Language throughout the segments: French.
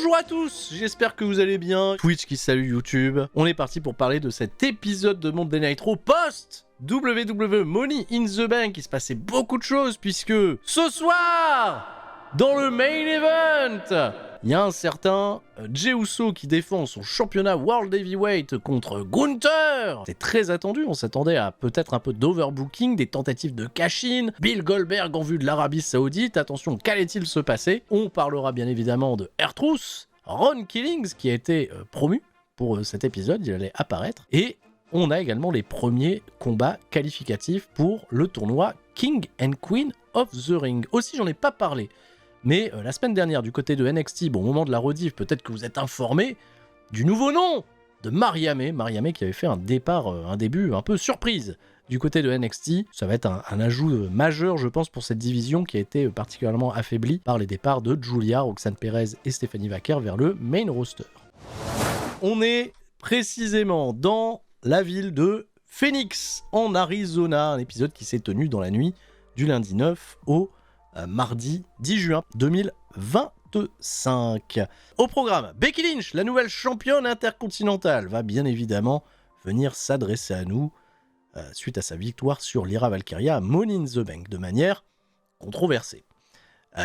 Bonjour à tous, j'espère que vous allez bien. Twitch qui salue YouTube. On est parti pour parler de cet épisode de Monday Nitro post WWE Money in the Bank. Il se passait beaucoup de choses puisque ce soir, dans le main event, il y a un certain Jey Uso qui défend son championnat World Heavyweight contre Gunther. C'est très attendu, on s'attendait à peut-être un peu d'overbooking, des tentatives de cash-in, Bill Goldberg en vue de l'Arabie Saoudite. Attention, qu'allait-il se passer? On parlera bien évidemment de R-Truth, Ron Killings qui a été promu pour cet épisode, il allait apparaître. Et on a également les premiers combats qualificatifs pour le tournoi King and Queen of the Ring. Aussi, j'en ai pas parlé. Mais la semaine dernière, du côté de NXT, au moment de la rediff, peut-être que vous êtes informés du nouveau nom de Mariamé. Mariamé qui avait fait un début un peu surprise du côté de NXT. Ça va être un ajout majeur, je pense, pour cette division qui a été particulièrement affaiblie par les départs de Julia, Roxanne Perez et Stephanie Vaquer vers le main roster. On est précisément dans la ville de Phoenix, en Arizona, un épisode qui s'est tenu dans la nuit du lundi 9 au mardi 10 juin 2025. Au programme, Becky Lynch, la nouvelle championne intercontinentale, va bien évidemment venir s'adresser à nous suite à sa victoire sur Lyra Valkyria à Money in the Bank de manière controversée.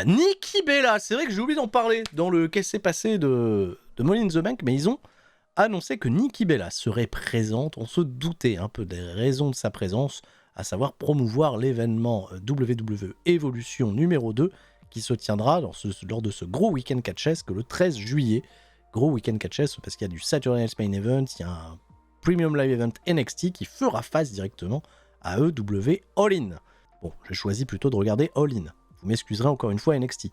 Nikki Bella, c'est vrai que j'ai oublié d'en parler dans le qu'est-ce qui s'est passé de Money in the Bank, mais ils ont annoncé que Nikki Bella serait présente. On se doutait un peu des raisons de sa présence, à savoir promouvoir l'événement WWE Evolution numéro 2 qui se tiendra lors de ce gros week-end catch que le 13 juillet. Gros week-end catch parce qu'il y a du Saturday Night's Main Event, il y a un Premium Live Event NXT qui fera face directement à AEW All In. Bon, j'ai choisi plutôt de regarder All In. Vous m'excuserez encore une fois NXT.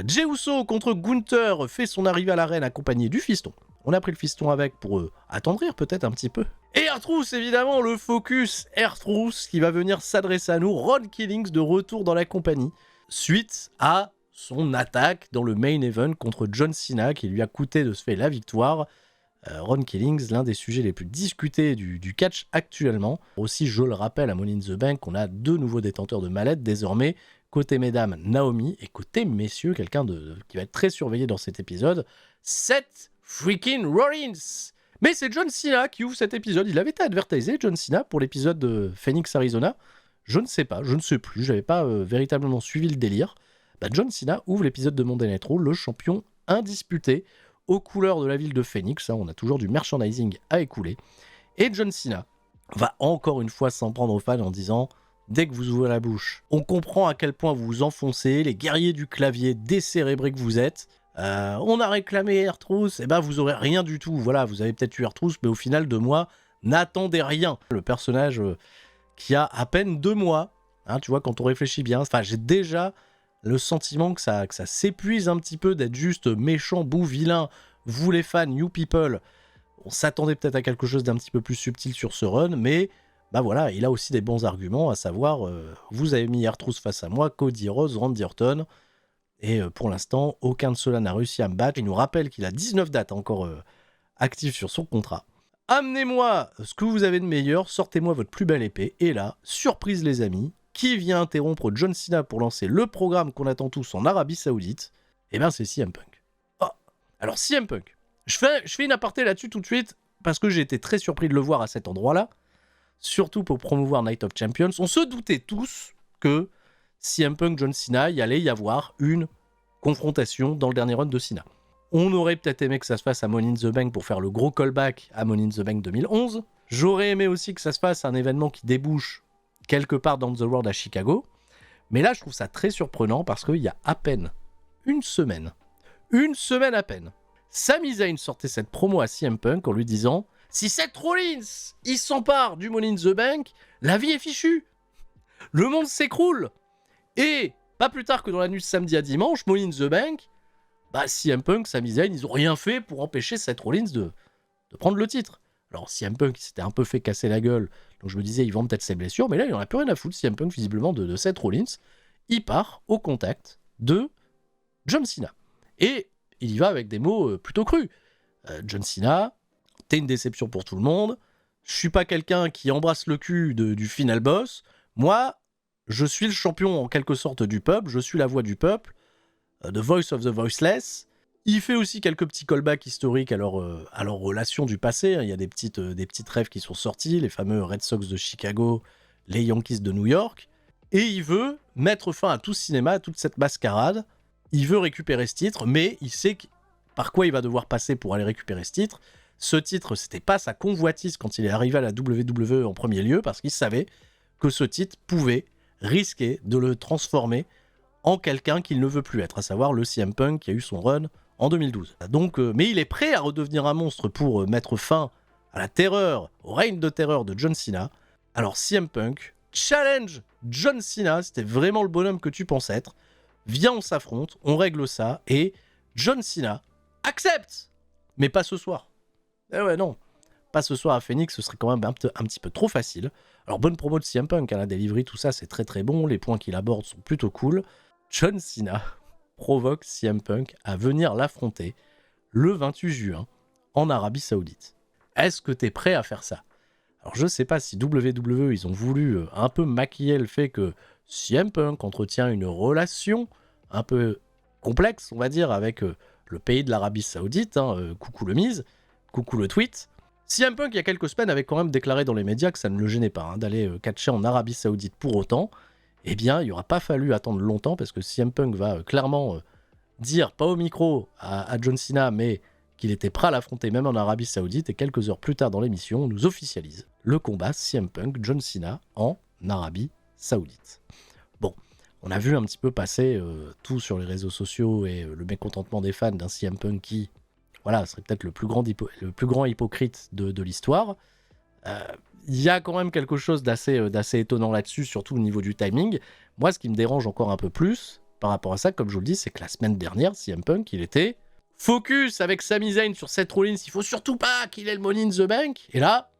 Jey Uso contre Gunther fait son arrivée à l'arène accompagné du fiston. On a pris le fiston avec pour attendrir peut-être un petit peu. Et R-Truth, évidemment, le focus R-Truth qui va venir s'adresser à nous. Ron Killings de retour dans la compagnie suite à son attaque dans le main event contre John Cena qui lui a coûté de se faire la victoire. Ron Killings, l'un des sujets les plus discutés du catch actuellement. Aussi, je le rappelle, à Money in the Bank, on a deux nouveaux détenteurs de mallettes désormais. Côté mesdames, Naomi, et côté messieurs, quelqu'un qui va être très surveillé dans cet épisode, Seth freaking Rollins. Mais c'est John Cena qui ouvre cet épisode. Il avait été advertisé, John Cena, pour l'épisode de Phoenix, Arizona. Je ne sais pas, je ne sais plus, j'avais pas véritablement suivi le délire. John Cena ouvre l'épisode de Monday Nitro, le champion indisputé, aux couleurs de la ville de Phoenix. On a toujours du merchandising à écouler. Et John Cena va encore une fois s'en prendre aux fans en disant: dès que vous ouvrez la bouche, on comprend à quel point vous vous enfoncez, les guerriers du clavier décérébrés que vous êtes. On a réclamé R-Truth, et vous aurez rien du tout. Voilà, vous avez peut-être eu R-Truth, mais au final de moi, n'attendez rien. Le personnage qui a à peine 2 mois, tu vois, quand on réfléchit bien, j'ai déjà le sentiment que ça s'épuise un petit peu d'être juste méchant, bout, vilain. Vous les fans, you people, on s'attendait peut-être à quelque chose d'un petit peu plus subtil sur ce run, mais voilà, il a aussi des bons arguments, à savoir, vous avez mis R-Truth face à moi, Cody Rhodes, Randy Orton, et pour l'instant, aucun de ceux-là n'a réussi à me battre. Il nous rappelle qu'il a 19 dates encore actives sur son contrat. Amenez-moi ce que vous avez de meilleur, sortez-moi votre plus belle épée, et là, surprise les amis, qui vient interrompre John Cena pour lancer le programme qu'on attend tous en Arabie Saoudite? C'est CM Punk. Oh, alors CM Punk, je fais une aparté là-dessus tout de suite, parce que j'ai été très surpris de le voir à cet endroit-là, surtout pour promouvoir Night of Champions. On se doutait tous que CM Punk, John Cena, il allait y avoir une confrontation dans le dernier run de Cena. On aurait peut-être aimé que ça se fasse à Money in the Bank pour faire le gros callback à Money in the Bank 2011. J'aurais aimé aussi que ça se fasse à un événement qui débouche quelque part dans The World à Chicago. Mais là, je trouve ça très surprenant parce qu'il y a à peine une semaine à peine, Sami Zayn sortait cette promo à CM Punk en lui disant: si Seth Rollins, il s'empare du Money in the Bank, la vie est fichue. Le monde s'écroule. Et pas plus tard que dans la nuit de samedi à dimanche, Money in the Bank, CM Punk, Sami Zayn, ils ont rien fait pour empêcher Seth Rollins de prendre le titre. Alors CM Punk, il s'était un peu fait casser la gueule, donc je me disais, ils vendent peut-être ses blessures, mais là, il en a plus rien à foutre, CM Punk, visiblement, de Seth Rollins. Il part au contact de John Cena. Et il y va avec des mots plutôt crus. John Cena, t'es une déception pour tout le monde, je suis pas quelqu'un qui embrasse le cul du final boss, moi, je suis le champion en quelque sorte du peuple, je suis la voix du peuple, the voice of the voiceless, Il fait aussi quelques petits callbacks historiques à leur relation du passé. Il y a des petites rêves qui sont sorties, les fameux Red Sox de Chicago, les Yankees de New York. Et il veut mettre fin à tout ce cinéma, à toute cette mascarade. Il veut récupérer ce titre, mais il sait par quoi il va devoir passer pour aller récupérer ce titre. Ce titre, c'était pas sa convoitise quand il est arrivé à la WWE en premier lieu, parce qu'il savait que ce titre pouvait risquer de le transformer en quelqu'un qu'il ne veut plus être, à savoir le CM Punk qui a eu son run en 2012. Donc, mais il est prêt à redevenir un monstre pour mettre fin à la terreur, au règne de terreur de John Cena. Alors CM Punk challenge John Cena, c'était vraiment le bonhomme que tu penses être. Viens, on s'affronte, on règle ça, et John Cena accepte. Mais pas ce soir. Eh ouais, non. Pas ce soir à Phoenix, ce serait quand même un petit peu trop facile. Alors, bonne promo de CM Punk, la delivery, tout ça, c'est très très bon. Les points qu'il aborde sont plutôt cool. John Cena provoque CM Punk à venir l'affronter le 28 juin en Arabie Saoudite. Est-ce que t'es prêt à faire ça? Alors, je sais pas si WWE, ils ont voulu un peu maquiller le fait que CM Punk entretient une relation un peu complexe, on va dire, avec le pays de l'Arabie Saoudite, coucou le Miz, coucou le tweet. CM Punk, il y a quelques semaines, avait quand même déclaré dans les médias que ça ne le gênait pas d'aller catcher en Arabie Saoudite pour autant. Eh bien, il n'aura pas fallu attendre longtemps parce que CM Punk va clairement dire, pas au micro à John Cena, mais qu'il était prêt à l'affronter même en Arabie Saoudite. Et quelques heures plus tard dans l'émission, on nous officialise le combat CM Punk-John Cena en Arabie Saoudite. Bon, on a vu un petit peu passer tout sur les réseaux sociaux et le mécontentement des fans d'un CM Punk qui, voilà, serait peut-être le plus grand hypocrite de l'histoire. Il y a quand même quelque chose d'assez étonnant là-dessus, surtout au niveau du timing. Moi, ce qui me dérange encore un peu plus par rapport à ça, comme je vous le dis, c'est que la semaine dernière, CM Punk, il était focus avec Sami Zayn sur Seth Rollins. Il faut surtout pas qu'il ait le Money in the Bank. Et là,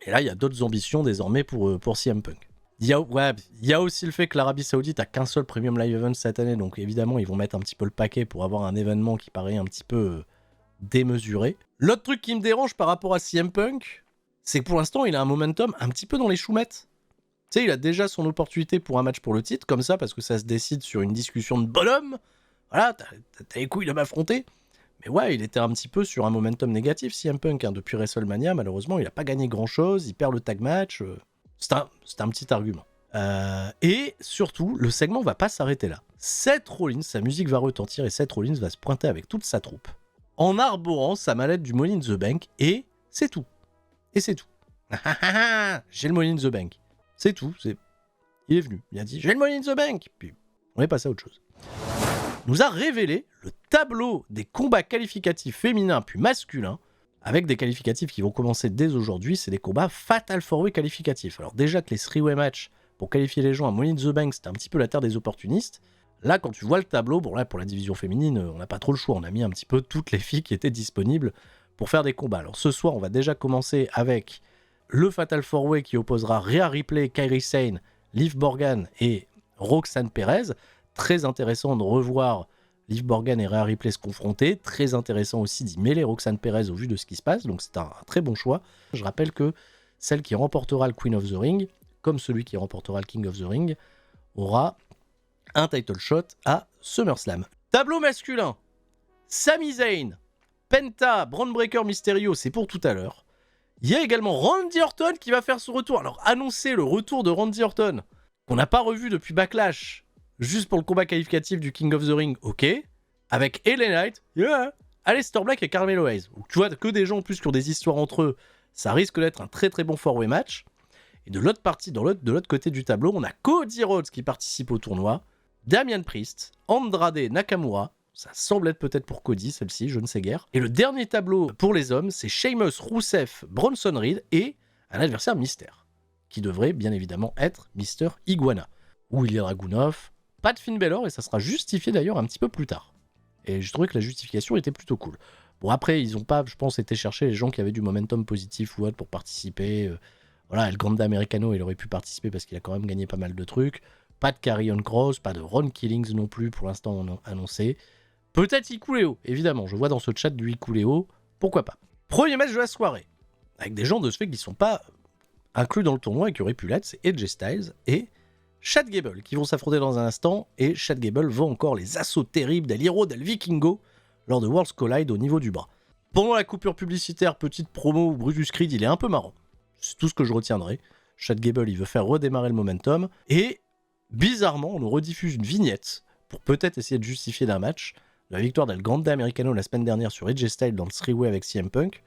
il y a d'autres ambitions désormais pour CM Punk. Il y a aussi le fait que l'Arabie Saoudite a qu'un seul Premium Live Event cette année, donc évidemment, ils vont mettre un petit peu le paquet pour avoir un événement qui paraît un petit peu démesuré. L'autre truc qui me dérange par rapport à CM Punk, c'est que pour l'instant, il a un momentum un petit peu dans les choumettes. Tu sais, il a déjà son opportunité pour un match pour le titre, comme ça, parce que ça se décide sur une discussion de bonhomme. Voilà, t'as les couilles de m'affronter. Mais ouais, il était un petit peu sur un momentum négatif, CM Punk. Depuis WrestleMania, malheureusement, il n'a pas gagné grand-chose, il perd le tag match. C'est un petit argument. Et surtout, le segment va pas s'arrêter là. Seth Rollins, sa musique va retentir et Seth Rollins va se pointer avec toute sa troupe, en arborant sa mallette du Money in the Bank, et c'est tout. Et c'est tout. J'ai le Money in the Bank. C'est tout. Il est venu. Il a dit, j'ai le Money in the Bank. Puis on est passé à autre chose. Nous a révélé le tableau des combats qualificatifs féminins puis masculins, avec des qualificatifs qui vont commencer dès aujourd'hui. C'est des combats Fatal 4-Way qualificatifs. Alors déjà que les 3-Way matchs pour qualifier les gens à Money in the Bank, c'était un petit peu la terre des opportunistes. Là, quand tu vois le tableau, bon là, pour la division féminine, on n'a pas trop le choix. On a mis un petit peu toutes les filles qui étaient disponibles pour faire des combats. Alors ce soir, on va déjà commencer avec le Fatal 4-Way qui opposera Rhea Ripley, Kairi Sane, Liv Morgan et Roxanne Perez. Très intéressant de revoir Liv Morgan et Rhea Ripley se confronter. Très intéressant aussi d'y mêler Roxanne Perez au vu de ce qui se passe. Donc c'est un très bon choix. Je rappelle que celle qui remportera le Queen of the Ring, comme celui qui remportera le King of the Ring, aura un title shot à SummerSlam. Tableau masculin. Sami Zayn, Penta, Bron Breakker, Mysterio, c'est pour tout à l'heure. Il y a également Randy Orton qui va faire son retour. Alors, annoncer le retour de Randy Orton, qu'on n'a pas revu depuis Backlash, juste pour le combat qualificatif du King of the Ring, ok. Avec LA Knight, yeah. Aleister Black et Carmelo Hayes. Donc, tu vois que des gens en plus qui ont des histoires entre eux, ça risque d'être un très très bon four-way match. Et de l'autre partie, de l'autre côté du tableau, on a Cody Rhodes qui participe au tournoi, Damian Priest, Andrade Nakamura. Ça semble être peut-être pour Cody, celle-ci, je ne sais guère. Et le dernier tableau pour les hommes, c'est Sheamus, Rusev, Bronson Reed et un adversaire mystère, qui devrait bien évidemment être Mr. Iguana, ou Ilya Dragunov, pas de Finn Balor, et ça sera justifié d'ailleurs un petit peu plus tard. Et je trouvais que la justification était plutôt cool. Bon, après, ils n'ont pas, je pense, été chercher les gens qui avaient du momentum positif ou autre pour participer. Voilà, El Grande Americano, il aurait pu participer parce qu'il a quand même gagné pas mal de trucs. Pas de Karrion Kross, pas de Ron Killings non plus, pour l'instant annoncé. Peut-être Hikuleo, évidemment. Je vois dans ce chat du Hikuleo, pourquoi pas. Premier match de la soirée, avec des gens de ce fait qui ne sont pas inclus dans le tournoi et qui auraient pu l'être, c'est AJ Styles et Chad Gable qui vont s'affronter dans un instant. Et Chad Gable vend encore les assauts terribles del Hero del Vikingo lors de Worlds Collide au niveau du bras. Pendant la coupure publicitaire, petite promo où Brutus Creed, il est un peu marrant. C'est tout ce que je retiendrai. Chad Gable, il veut faire redémarrer le momentum. Et bizarrement, on nous rediffuse une vignette pour peut-être essayer de justifier d'un match. La victoire d'El Grande Americano la semaine dernière sur AJ Styles dans le 3-way avec CM Punk.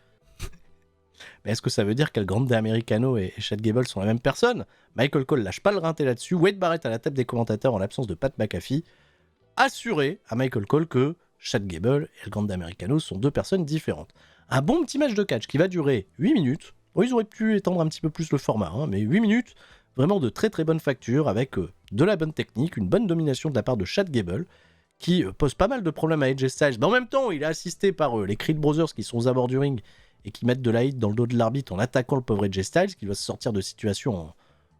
Mais est-ce que ça veut dire qu'El Grande Americano et Chad Gable sont la même personne? Michael Cole lâche pas le rinté là-dessus. Wade Barrett à la table des commentateurs en l'absence de Pat McAfee. Assuré à Michael Cole que Chad Gable et El Grande Americano sont deux personnes différentes. Un bon petit match de catch qui va durer 8 minutes. Bon, ils auraient pu étendre un petit peu plus le format, mais 8 minutes, vraiment de très très bonne facture, avec de la bonne technique, une bonne domination de la part de Chad Gable, qui pose pas mal de problèmes à AJ Styles. Mais en même temps, il est assisté par les Creed Brothers qui sont aux abords du ring et qui mettent de la hit dans le dos de l'arbitre en attaquant le pauvre AJ Styles, qui doit se sortir de situation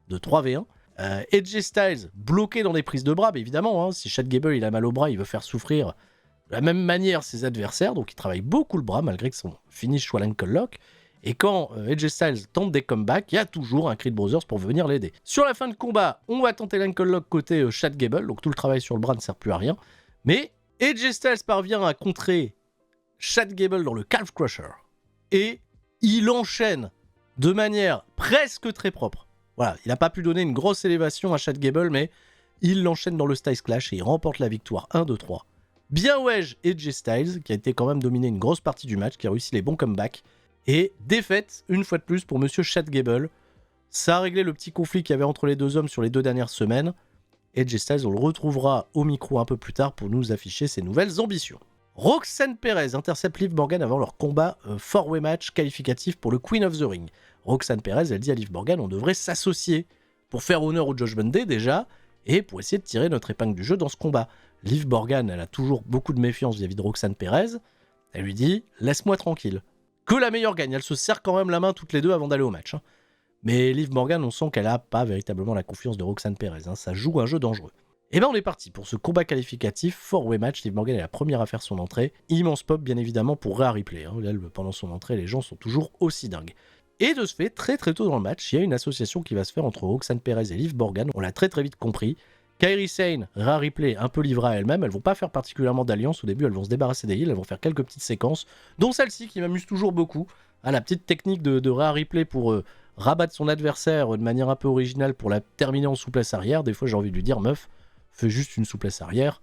de 3v1. AJ Styles bloqué dans des prises de bras, mais évidemment, si Chad Gable il a mal au bras, il veut faire souffrir de la même manière ses adversaires, donc il travaille beaucoup le bras malgré que son finish soit l'ankle lock. Et quand AJ Styles tente des comebacks, il y a toujours un Creed Brothers pour venir l'aider. Sur la fin de combat, on va tenter l'ankle lock côté Chad Gable, donc tout le travail sur le bras ne sert plus à rien. Mais AJ Styles parvient à contrer Chad Gable dans le Calf Crusher. Et il enchaîne de manière presque très propre. Voilà, il n'a pas pu donner une grosse élévation à Chad Gable, mais il l'enchaîne dans le Styles Clash et il remporte la victoire 1-2-3. Bien wedge AJ Styles, qui a été quand même dominé une grosse partie du match, qui a réussi les bons comebacks. Et défaite, une fois de plus, pour Monsieur Chad Gable. Ça a réglé le petit conflit qu'il y avait entre les deux hommes sur les 2 dernières semaines. AJ Styles, on le retrouvera au micro un peu plus tard pour nous afficher ses nouvelles ambitions. Roxanne Perez intercepte Liv Morgan avant leur combat 4-way match qualificatif pour le Queen of the Ring. Roxanne Perez, elle dit à Liv Morgan, on devrait s'associer pour faire honneur au Judgment Day déjà, et pour essayer de tirer notre épingle du jeu dans ce combat. Liv Morgan, elle a toujours beaucoup de méfiance vis-à-vis de Roxanne Perez. Elle lui dit, laisse-moi tranquille. Que la meilleure gagne. Elle se serre quand même la main toutes les deux avant d'aller au match. Mais Liv Morgan, on sent qu'elle n'a pas véritablement la confiance de Roxanne Perez. Ça joue un jeu dangereux. Et ben on est parti pour ce combat qualificatif, 4-way match. Liv Morgan est la première à faire son entrée. Immense pop bien évidemment pour Rhea Ripley. Là, pendant son entrée, les gens sont toujours aussi dingues. Et de ce fait, très très tôt dans le match, il y a une association qui va se faire entre Roxanne Perez et Liv Morgan. On l'a très très vite compris. Kairi Sane, Rhea Ripley, un peu livrée à elle-même, elles vont pas faire particulièrement d'alliance au début, elles vont se débarrasser des heals, elles vont faire quelques petites séquences, dont celle-ci qui m'amuse toujours beaucoup, la petite technique de Rhea Ripley pour rabattre son adversaire de manière un peu originale pour la terminer en souplesse arrière. Des fois j'ai envie de lui dire, meuf, fais juste une souplesse arrière,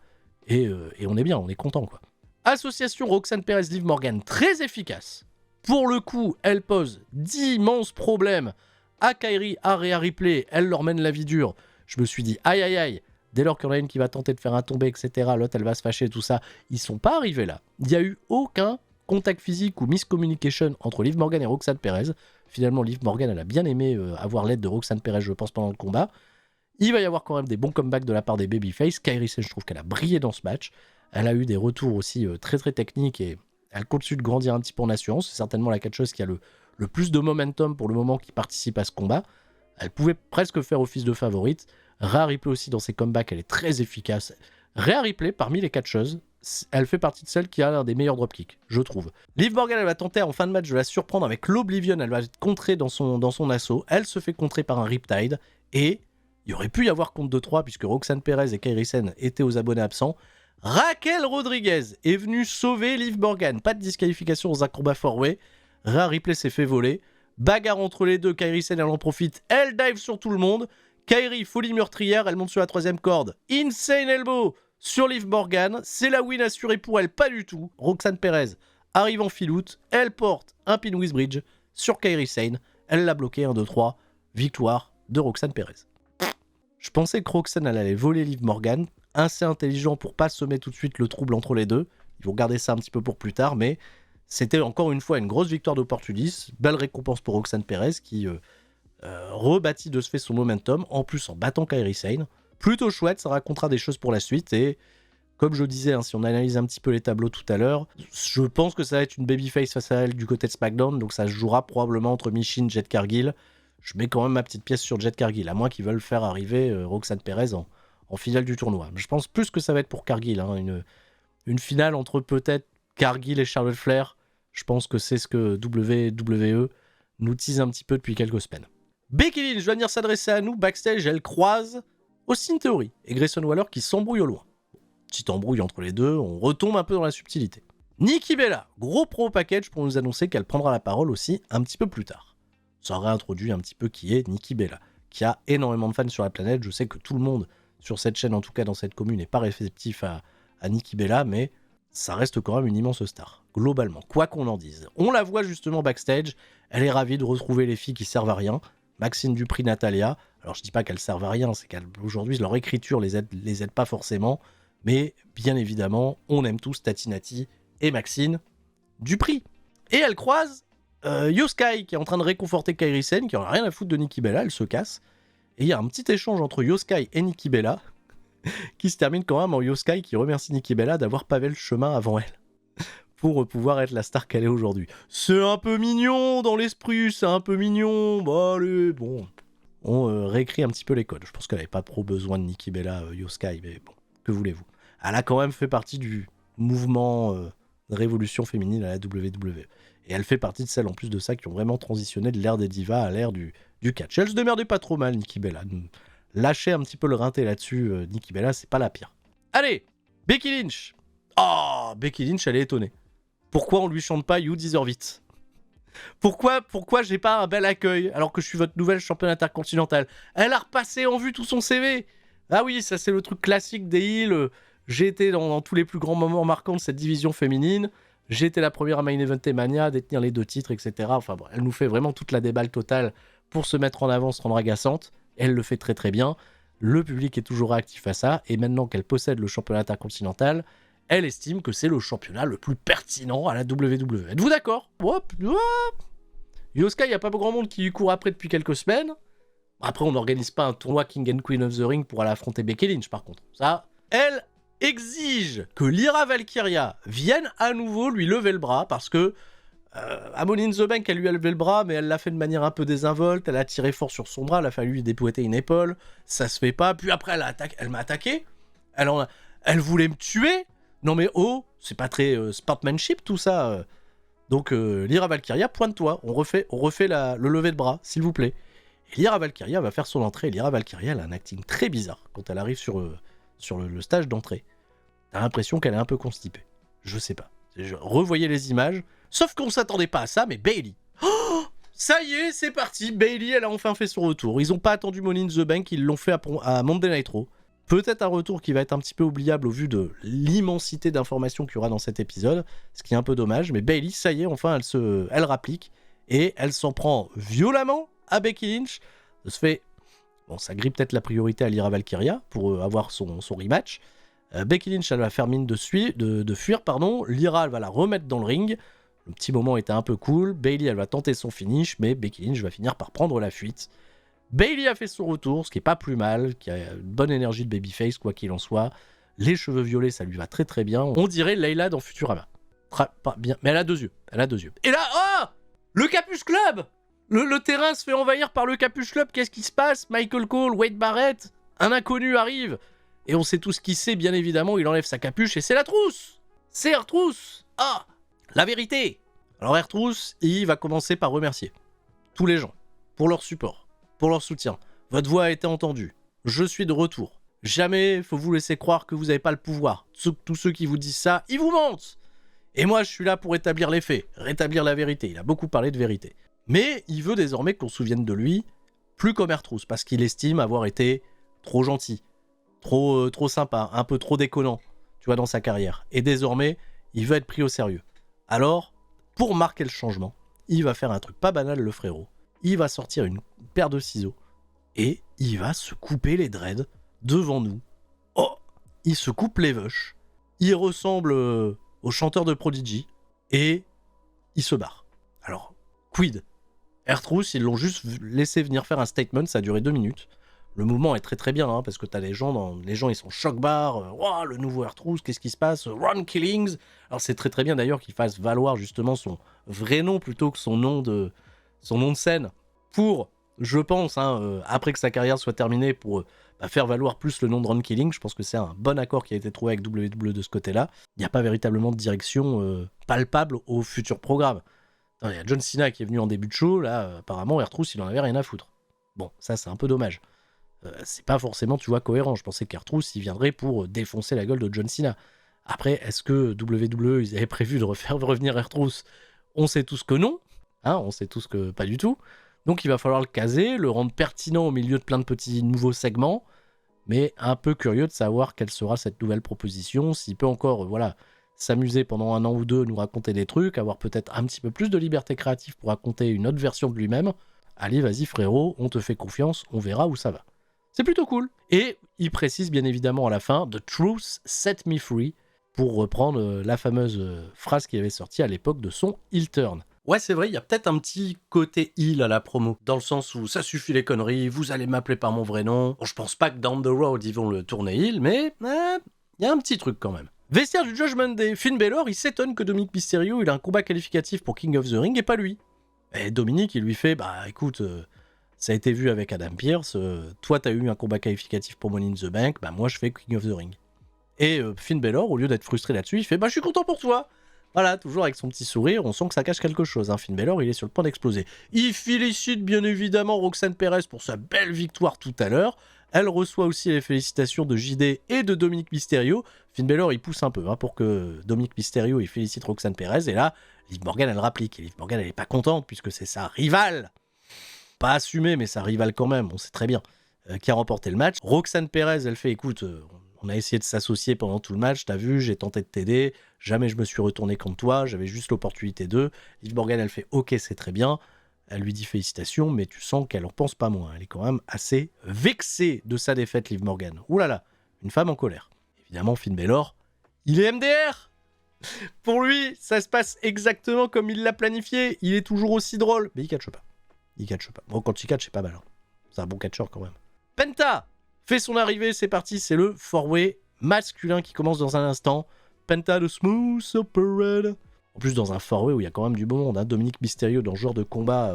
et on est bien, on est content quoi. Association Roxanne Perez, Liv Morgan, très efficace. Pour le coup, elle pose d'immenses problèmes à Kairi, à Rhea Ripley, elle leur mène la vie dure. Je me suis dit, aïe aïe aïe, dès lors qu'il y en a une qui va tenter de faire un tombé, etc., l'autre elle va se fâcher, tout ça, ils sont pas arrivés là. Il n'y a eu aucun contact physique ou miscommunication entre Liv Morgan et Roxanne Perez. Finalement, Liv Morgan, elle a bien aimé avoir l'aide de Roxanne Perez, je pense, pendant le combat. Il va y avoir quand même des bons comebacks de la part des babyface. Kairi Sane, je trouve qu'elle a brillé dans ce match. Elle a eu des retours aussi très très techniques et elle continue de grandir un petit peu en assurance. C'est certainement la catcheuse qui a le plus de momentum pour le moment qui participe à ce combat. Elle pouvait presque faire office de favorite. Rhea Ripley aussi dans ses comebacks, elle est très efficace. Rhea Ripley, parmi les catcheuses, elle fait partie de celles qui a l'un des meilleurs dropkicks, je trouve. Liv Morgan, elle va tenter en fin de match de la surprendre avec l'Oblivion, elle va être contrée dans son assaut. Elle se fait contrer par un Riptide et il y aurait pu y avoir compte de 3 puisque Roxanne Perez et Kairi Sane étaient aux abonnés absents. Raquel Rodriguez est venue sauver Liv Morgan. Pas de disqualification aux acrobats 4-way. Rhea Ripley s'est fait voler. Bagarre entre les deux, Kairi Sane elle en profite, elle dive sur tout le monde. Kairi, folie meurtrière, elle monte sur la 3ème corde. Insane elbow sur Liv Morgan, c'est la win assurée pour elle, pas du tout. Roxanne Perez arrive en filoute, elle porte un pin with bridge sur Kairi Sane, elle l'a bloqué, 1-2-3, victoire de Roxanne Perez. Je pensais que Roxanne elle allait voler Liv Morgan, assez intelligent pour pas semer tout de suite le trouble entre les deux. Ils vont garder ça un petit peu pour plus tard, mais c'était encore une fois une grosse victoire d'opportunisme. Belle récompense pour Roxanne Perez qui rebâtit de ce fait son momentum, en plus en battant Kairi Sane. Plutôt chouette, ça racontera des choses pour la suite. Et comme je disais, si on analyse un petit peu les tableaux tout à l'heure, je pense que ça va être une babyface face à elle du côté de SmackDown, donc ça se jouera probablement entre Michin, Jade Cargill. Je mets quand même ma petite pièce sur Jade Cargill, à moins qu'ils veulent faire arriver Roxanne Perez en finale du tournoi. Je pense plus que ça va être pour Cargill, une finale entre peut-être Cargill et Charlotte Flair. Je pense que c'est ce que WWE nous tease un petit peu depuis quelques semaines. Becky Lynch va venir s'adresser à nous backstage, elle croise Austin Theory et Grayson Waller qui s'embrouillent au loin. Petite embrouille entre les deux, on retombe un peu dans la subtilité. Nikki Bella, gros pro package pour nous annoncer qu'elle prendra la parole aussi un petit peu plus tard. Ça réintroduit un petit peu qui est Nikki Bella, qui a énormément de fans sur la planète. Je sais que tout le monde sur cette chaîne, en tout cas dans cette commune, n'est pas réceptif à Nikki Bella, mais ça reste quand même une immense star, globalement, quoi qu'on en dise. On la voit justement backstage, elle est ravie de retrouver les filles qui servent à rien, Maxine Dupri, Natalia. Alors je dis pas qu'elles servent à rien, c'est qu'aujourd'hui leur écriture les aide pas forcément, mais bien évidemment, on aime tous Tatinati et Maxine Dupri. Et elle croise Yoskai qui est en train de réconforter Kairi Sane, qui en a rien à foutre de Nikki Bella, elle se casse. Et il y a un petit échange entre Yoskai et Nikki Bella qui se termine quand même en Yoskai qui remercie Nikki Bella d'avoir pavé le chemin avant elle pour pouvoir être la star qu'elle est aujourd'hui. C'est un peu mignon dans l'esprit, c'est un peu mignon. Bah allez, bon. On réécrit un petit peu les codes. Je pense qu'elle n'avait pas trop besoin de Nikki Bella, Yoskai, mais bon, que voulez-vous. Elle a quand même fait partie du mouvement de révolution féminine à la WWE. Et elle fait partie de celles en plus de ça qui ont vraiment transitionné de l'ère des divas à l'ère du catch. Elle se démerdait pas trop mal, Nikki Bella. Lâcher un petit peu le rinté là-dessus, Nikki Bella, c'est pas la pire. Allez, Becky Lynch. Oh, Becky Lynch, elle est étonnée. Pourquoi on lui chante pas You Deserve It? Pourquoi j'ai pas un bel accueil alors que je suis votre nouvelle championne intercontinentale? Elle a repassé en vue tout son CV. Ah oui, ça c'est le truc classique des heels. J'ai été dans tous les plus grands moments marquants de cette division féminine. J'ai été la première à Main Event et Mania, à détenir les 2 titres, etc. Enfin bon, elle nous fait vraiment toute la déballe totale pour se mettre en avant, se rendre agaçante. Elle le fait très très bien. Le public est toujours réactif à ça. Et maintenant qu'elle possède le championnat intercontinental, elle estime que c'est le championnat le plus pertinent à la WWE. Êtes-vous d'accord? Yosuke, il n'y a pas grand monde qui lui court après depuis quelques semaines. Après, on n'organise pas un tournoi King and Queen of the Ring pour aller affronter Becky Lynch, par contre. Ça, elle exige que Lyra Valkyria vienne à nouveau lui lever le bras, parce que à Money in the Bank, elle lui a levé le bras, mais elle l'a fait de manière un peu désinvolte. Elle a tiré fort sur son bras, il a fallu lui dépouetter une épaule. Ça se fait pas. Puis après, elle m'a attaqué. Elle voulait me tuer. Non mais oh, c'est pas très sportsmanship tout ça. Donc Lyra Valkyria, pointe-toi. On refait le lever de bras, s'il vous plaît. Et Lyra Valkyria va faire son entrée. Lyra Valkyria, elle a un acting très bizarre quand elle arrive sur le stage d'entrée. T'as l'impression qu'elle est un peu constipée. Je sais pas. Revoyez les images. Sauf qu'on s'attendait pas à ça, mais Bayley. Oh, ça y est, c'est parti. Bayley, elle a enfin fait son retour. Ils ont pas attendu Money in the Bank, ils l'ont fait à Monday Night Raw. Peut-être un retour qui va être un petit peu oubliable au vu de l'immensité d'informations qu'il y aura dans cet épisode, ce qui est un peu dommage. Mais Bayley, ça y est, enfin, elle rapplique et elle s'en prend violemment à Becky Lynch. Ça se fait... Bon, ça grille peut-être la priorité à Lyra Valkyria pour avoir son rematch. Becky Lynch, elle va faire mine de fuir. Lyra, elle va la remettre dans le ring. Le petit moment était un peu cool. Bayley, elle va tenter son finish, mais Becky Lynch va finir par prendre la fuite. Bayley a fait son retour, ce qui est pas plus mal, qui a une bonne énergie de babyface, quoi qu'il en soit. Les cheveux violets, ça lui va très très bien. On dirait Layla dans Futurama. Pas bien, mais elle a 2 yeux. Et là, oh, le Capuche Club. Le terrain se fait envahir par le Capuche Club. Qu'est-ce qui se passe? Michael Cole, Wade Barrett, un inconnu arrive. Et on sait tous qui c'est, bien évidemment. Il enlève sa capuche et c'est la trousse. C'est R-Trousse. Ah, la vérité. Alors R-Trousse, il va commencer par remercier tous les gens pour leur support, pour leur soutien. Votre voix a été entendue. Je suis de retour. Jamais faut vous laisser croire que vous n'avez pas le pouvoir. Tous ceux qui vous disent ça, ils vous mentent. Et moi, je suis là pour établir les faits, rétablir la vérité. Il a beaucoup parlé de vérité. Mais il veut désormais qu'on se souvienne de lui, plus comme R-Trousse, parce qu'il estime avoir été trop gentil, trop sympa, un peu trop déconnant, tu vois, dans sa carrière. Et désormais, il veut être pris au sérieux. Alors, pour marquer le changement, il va faire un truc pas banal, le frérot. Il va sortir une paire de ciseaux et il va se couper les dreads devant nous. Oh, il se coupe les veuches. Il ressemble au chanteur de Prodigy et il se barre. Alors, quid? R-Trousse, ils l'ont juste laissé venir faire un statement, ça a duré 2 minutes. Le mouvement est très très bien, parce que t'as les gens ils sont choc-barre, wow, le nouveau R-Trousse, qu'est-ce qui se passe? Run Killings. Alors c'est très très bien d'ailleurs qu'il fasse valoir justement son vrai nom plutôt que son nom de scène pour, je pense, après que sa carrière soit terminée, pour faire valoir plus le nom de Run Killing. Je pense que c'est un bon accord qui a été trouvé avec WWE de ce côté-là. Il n'y a pas véritablement de direction palpable au futur programme. Il y a John Cena qui est venu en début de show, là apparemment R-Trousse il en avait rien à foutre. Bon, ça c'est un peu dommage. C'est pas forcément, tu vois, cohérent. Je pensais qu'R-Trousse il viendrait pour défoncer la gueule de John Cena. Après, est-ce que WWE, ils avaient prévu de refaire revenir R-Truth? On sait tous que non, hein, on sait tous que pas du tout. Donc il va falloir le caser, le rendre pertinent au milieu de plein de petits nouveaux segments, mais un peu curieux de savoir quelle sera cette nouvelle proposition, s'il peut encore s'amuser pendant 1 an ou 2, nous raconter des trucs, avoir peut-être un petit peu plus de liberté créative pour raconter une autre version de lui-même. Allez, vas-y frérot, on te fait confiance, on verra où ça va. C'est plutôt cool. Et il précise bien évidemment à la fin « The truth set me free », pour reprendre la fameuse phrase qui avait sorti à l'époque de son heel turn. Ouais, c'est vrai, il y a peut-être un petit côté heel à la promo, dans le sens où ça suffit les conneries, vous allez m'appeler par mon vrai nom. Bon, je pense pas que down the road ils vont le tourner heel, mais il y a un petit truc quand même. Vestiaire du Judgment Day, Finn Balor, il s'étonne que Dominic Mysterio il a un combat qualificatif pour King of the Ring et pas lui. Et Dominic, il lui fait, bah écoute, ça a été vu avec Adam Pearce, toi t'as eu un combat qualificatif pour Money in the Bank, bah moi je fais King of the Ring. Et Finn Balor, au lieu d'être frustré là-dessus, il fait, bah je suis content pour toi. Voilà, toujours avec son petit sourire, on sent que ça cache quelque chose. Hein. Finn Balor, il est sur le point d'exploser. Il félicite bien évidemment Roxanne Perez pour sa belle victoire tout à l'heure. Elle reçoit aussi les félicitations de JD et de Dominic Mysterio. Finn Balor, il pousse un peu pour que Dominic Mysterio il félicite Roxanne Perez. Et là, Liv Morgan, elle rapplique. Et Liv Morgan, elle est pas contente puisque c'est sa rivale. Pas assumée, mais sa rivale quand même, on sait très bien, qui a remporté le match. Roxanne Perez, elle fait, écoute... on a essayé de s'associer pendant tout le match, t'as vu, j'ai tenté de t'aider, jamais je me suis retourné contre toi, j'avais juste l'opportunité de... Liv Morgan, elle fait « Ok, c'est très bien », elle lui dit félicitations, mais tu sens qu'elle en pense pas moins, elle est quand même assez vexée de sa défaite, Liv Morgan. Ouh là là, une femme en colère. Évidemment, Finn Balor, il est MDR. Pour lui, ça se passe exactement comme il l'a planifié, il est toujours aussi drôle, mais il catche pas. Bon, quand il catche, c'est pas mal, hein. C'est un bon catcheur quand même. Penta fait son arrivée, c'est parti, c'est le four-way masculin qui commence dans un instant. Penta de Smooth Operator. En plus, dans un four-way où il y a quand même du beau monde. Hein. Dominic Mysterio, dans ce genre de combat,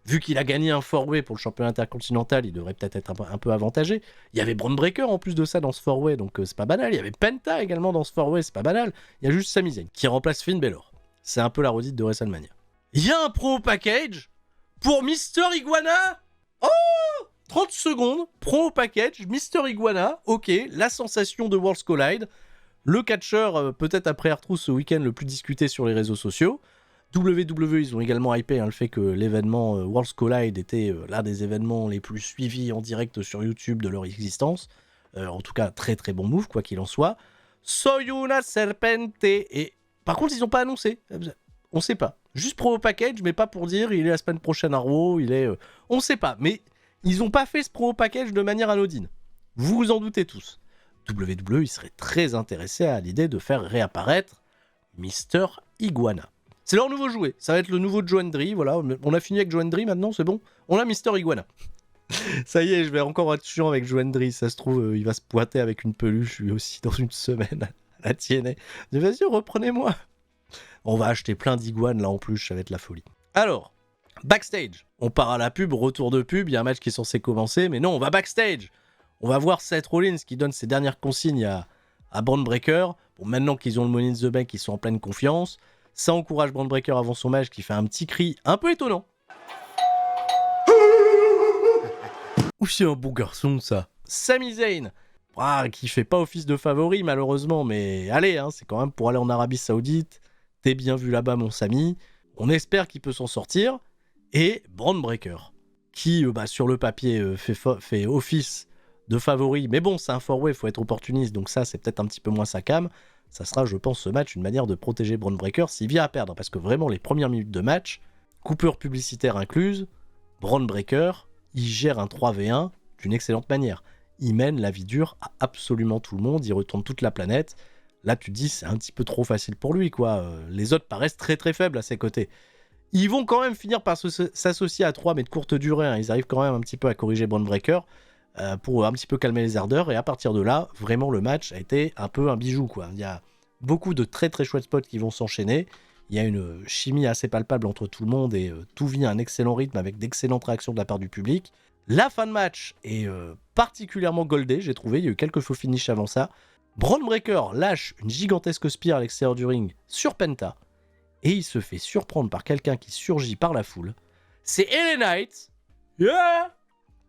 vu qu'il a gagné un four-way pour le championnat intercontinental, il devrait peut-être être un peu avantagé. Il y avait Braun Breaker en plus de ça dans ce four-way, donc c'est pas banal. Il y avait Penta également dans ce four-way, c'est pas banal. Il y a juste Sami Zayn qui remplace Finn Balor. C'est un peu la redite de WrestleMania. Il y a un pro package pour Mister Iguana. Oh 30 secondes, promo package, Mister Iguana, ok, la sensation de Worlds Collide, le catcheur, peut-être après R-Truth ce week-end le plus discuté sur les réseaux sociaux. WWE, ils ont également hypé le fait que l'événement Worlds Collide était l'un des événements les plus suivis en direct sur YouTube de leur existence. En tout cas, très très bon move, quoi qu'il en soit. Soy una serpente. Et par contre, ils n'ont pas annoncé. On sait pas. Juste promo package, mais pas pour dire il est la semaine prochaine à Raw, il est... on sait pas, mais... Ils n'ont pas fait ce promo package de manière anodine. Vous vous en doutez tous. WWE, il serait très intéressé à l'idée de faire réapparaître Mister Iguana. C'est leur nouveau jouet. Ça va être le nouveau Joe Hendry. Voilà, on a fini avec Joe Hendry maintenant, c'est bon. On a Mister Iguana. Ça y est, je vais encore être chiant avec Joe Hendry. Ça se trouve, il va se pointer avec une peluche lui aussi dans une semaine à la TNA. Vas-y, reprenez-moi. On va acheter plein d'iguanes là en plus, ça va être la folie. Alors, backstage, on part à la pub, retour de pub, il y a un match qui est censé commencer, mais non, on va backstage. On va voir Seth Rollins qui donne ses dernières consignes à Braun Breaker. Bon, maintenant qu'ils ont le Money in the Bank, ils sont en pleine confiance. Ça encourage Braun Breaker avant son match qui fait un petit cri un peu étonnant. Ouh, c'est un bon garçon ça. Sami Zayn, qui fait pas office de favori malheureusement, mais allez, hein, c'est quand même pour aller en Arabie Saoudite. T'es bien vu là-bas mon Sami. On espère qu'il peut s'en sortir. Et Braun Breaker, qui sur le papier fait office de favori. Mais bon, c'est un four-way, il faut être opportuniste, donc ça c'est peut-être un petit peu moins sa cam. Ça sera, je pense, ce match une manière de protéger Braun Breaker s'il vient à perdre. Parce que vraiment, les premières minutes de match, coupure publicitaire incluse, Braun Breaker, il gère un 3v1 d'une excellente manière. Il mène la vie dure à absolument tout le monde, il retourne toute la planète. Là, tu te dis, c'est un petit peu trop facile pour lui, quoi. Les autres paraissent très très faibles à ses côtés. Ils vont quand même finir par s'associer à 3, mais de courte durée. Hein. Ils arrivent quand même un petit peu à corriger Braun Breaker pour un petit peu calmer les ardeurs. Et à partir de là, vraiment, le match a été un peu un bijou, quoi. Il y a beaucoup de très très chouettes spots qui vont s'enchaîner. Il y a une chimie assez palpable entre tout le monde et tout vit à un excellent rythme avec d'excellentes réactions de la part du public. La fin de match est particulièrement goldée, j'ai trouvé. Il y a eu quelques faux finishes avant ça. Braun Breaker lâche une gigantesque spear à l'extérieur du ring sur Penta. Et il se fait surprendre par quelqu'un qui surgit par la foule. C'est LA Knight,